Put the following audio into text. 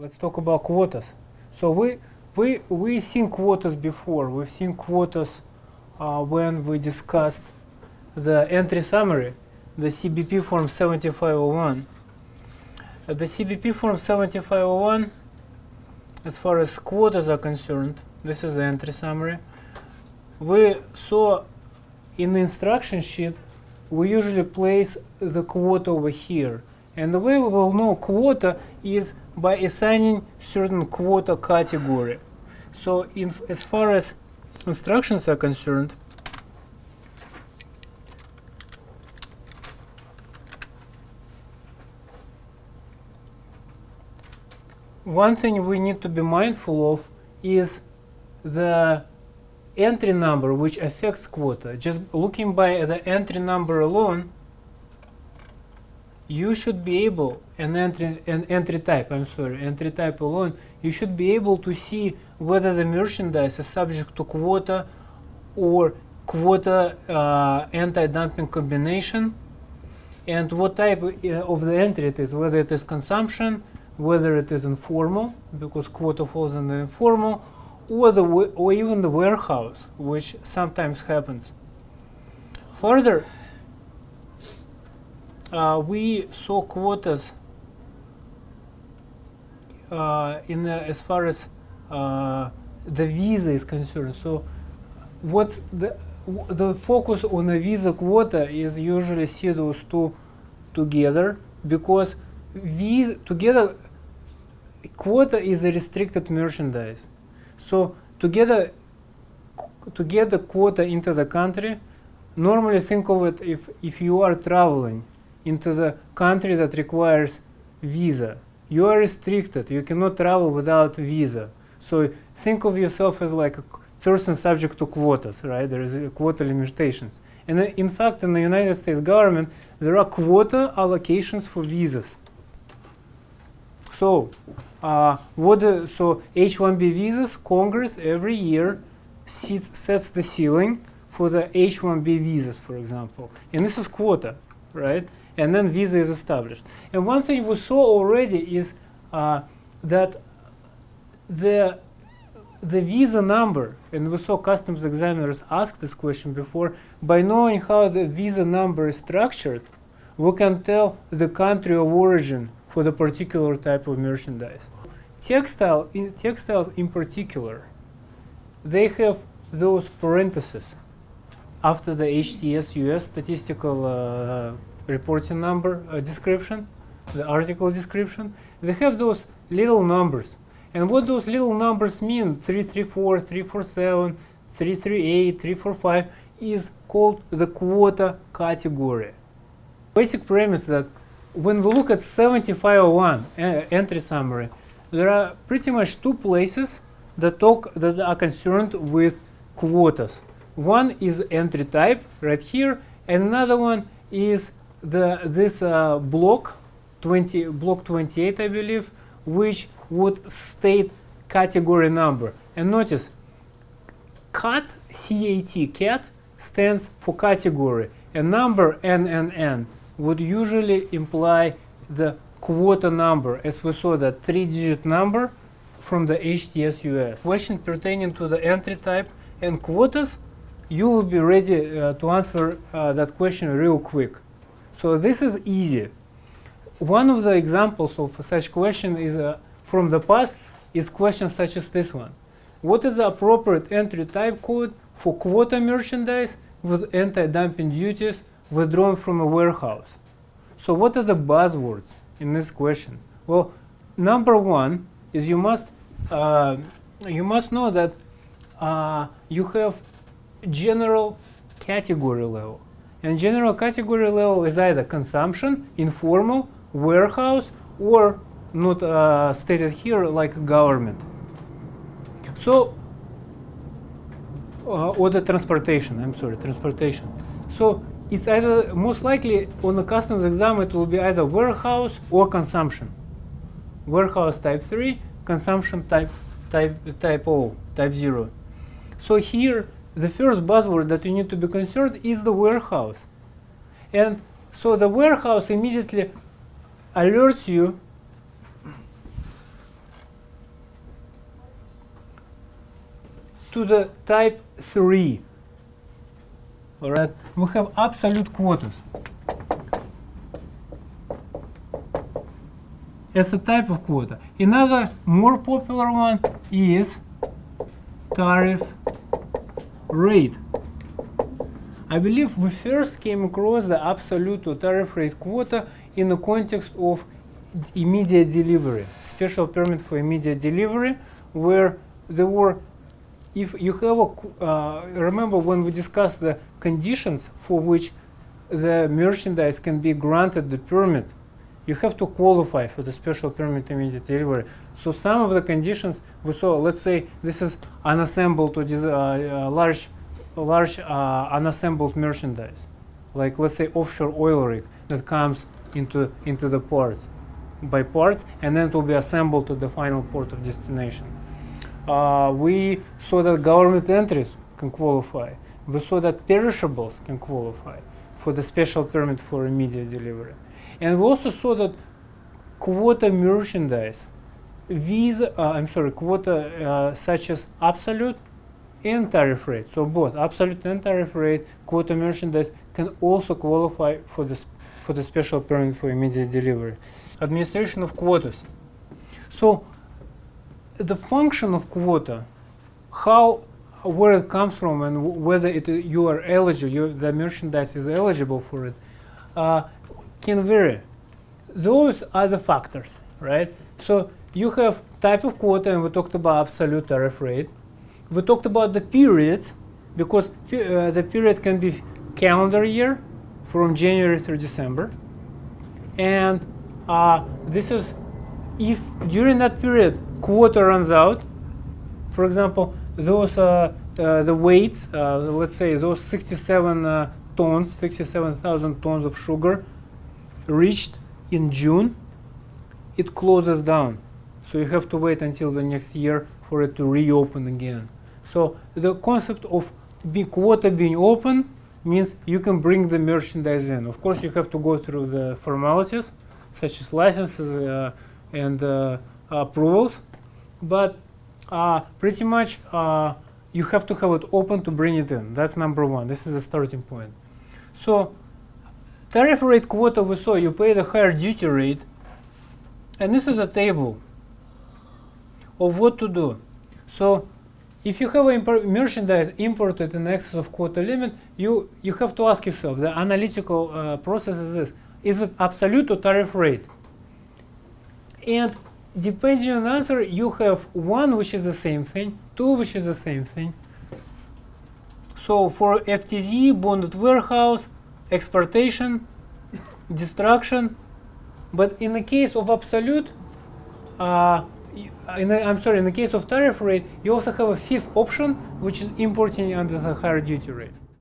Let's talk about quotas. So we've seen quotas before. We've seen quotas when we discussed the entry summary, the CBP form 7501. The CBP form 7501, as far as quotas are concerned, this is the entry summary. We saw in the instruction sheet, we usually place the quota over here. And the way we will know quota is by assigning certain quota category. So as far as instructions are concerned, one thing we need to be mindful of is the entry number which affects quota. Just looking by the entry number alone, you should be able, entry type alone, you should be able to see whether the merchandise is subject to quota or quota anti-dumping combination, and what type of the entry it is, whether it is consumption, whether it is informal, because quota falls in the informal, or even the warehouse, which sometimes happens. Further, we saw quotas as far as the visa is concerned. So, what's the focus on a visa quota is usually see those two together, because together quota is a restricted merchandise. So to get the quota into the country, normally think of it if you are traveling into the country that requires visa. You are restricted. You cannot travel without visa. So think of yourself as like a person subject to quotas, right? There is quota limitations. And in fact, in the United States government, there are quota allocations for visas. So, so H-1B visas, Congress every year sets the ceiling for the H-1B visas, for example. And this is quota, right? And then visa is established. And one thing we saw already is that the visa number, and we saw customs examiners ask this question before, by knowing how the visa number is structured, we can tell the country of origin for the particular type of merchandise. Textiles in particular, they have those parentheses after the HTS US statistical reporting number description, the article description. They have those little numbers. And what those little numbers mean, 334, 347, 338, 345, is called the quota category. Basic premise that when we look at 7501 entry summary, there are pretty much two places that are concerned with quotas. One is entry type right here, and another one is this block 28, I believe, which would state category number. And notice, CAT, CAT stands for category, and number NNN would usually imply the quota number, as we saw that 3-digit number from the HTS US. Question pertaining to the entry type and quotas, you will be ready to answer that question real quick. So this is easy. One of the examples of such question is from the past is questions such as this one. What is the appropriate entry type code for quota merchandise with anti-dumping duties withdrawn from a warehouse? So what are the buzzwords in this question? Well, number one is you must know that you have general category level. And general category level is either consumption, informal, warehouse, or not stated here like government. So, or the transportation, transportation. So it's either, most likely on the customs exam it will be either warehouse or consumption. Warehouse type 3, consumption type O, type 0. So here the first buzzword that you need to be concerned is the warehouse. And so the warehouse immediately alerts you to the type 3. All right, we have absolute quotas as a type of quota. Another more popular one is tariff rate. I believe we first came across the absolute or tariff rate quota in the context of immediate delivery, special permit for immediate delivery, where there were, if you have a, remember when we discussed the conditions for which the merchandise can be granted the permit, you have to qualify for the special permit immediate delivery. So some of the conditions we saw, let's say this is unassembled or large unassembled merchandise, like let's say offshore oil rig that comes into the ports by parts, and then it will be assembled to the final port of destination. We saw that government entries can qualify. We saw that perishables can qualify for the special permit for immediate delivery. And we also saw that quota merchandise, quota such as absolute and tariff rate, so both absolute and tariff rate, quota merchandise can also qualify for the special permit for immediate delivery. Administration of quotas. So the function of quota, where it comes from and whether you are eligible, the merchandise is eligible for it, can vary. Those are the factors, right? So you have type of quota, and we talked about absolute tariff rate. We talked about the periods, because the period can be calendar year from January through December. And this is if during that period quota runs out. For example, those the weights, let's say those 67,000 tons of sugar reached in June, it closes down. So you have to wait until the next year for it to reopen again. So the concept of quota being open means you can bring the merchandise in. Of course, you have to go through the formalities, such as licenses and approvals, but pretty much you have to have it open to bring it in. That's number one. This is the starting point. So tariff rate quota, we saw you pay the higher duty rate, and this is a table of what to do. So if you have a merchandise imported in excess of quota limit, you have to ask yourself, the analytical process is it absolute or tariff rate? And depending on the answer, you have one which is the same thing, two which is the same thing. So for FTZ, bonded warehouse, exportation, destruction, but in the case of absolute, in the case of tariff rate, you also have a fifth option, which is importing under the higher duty rate.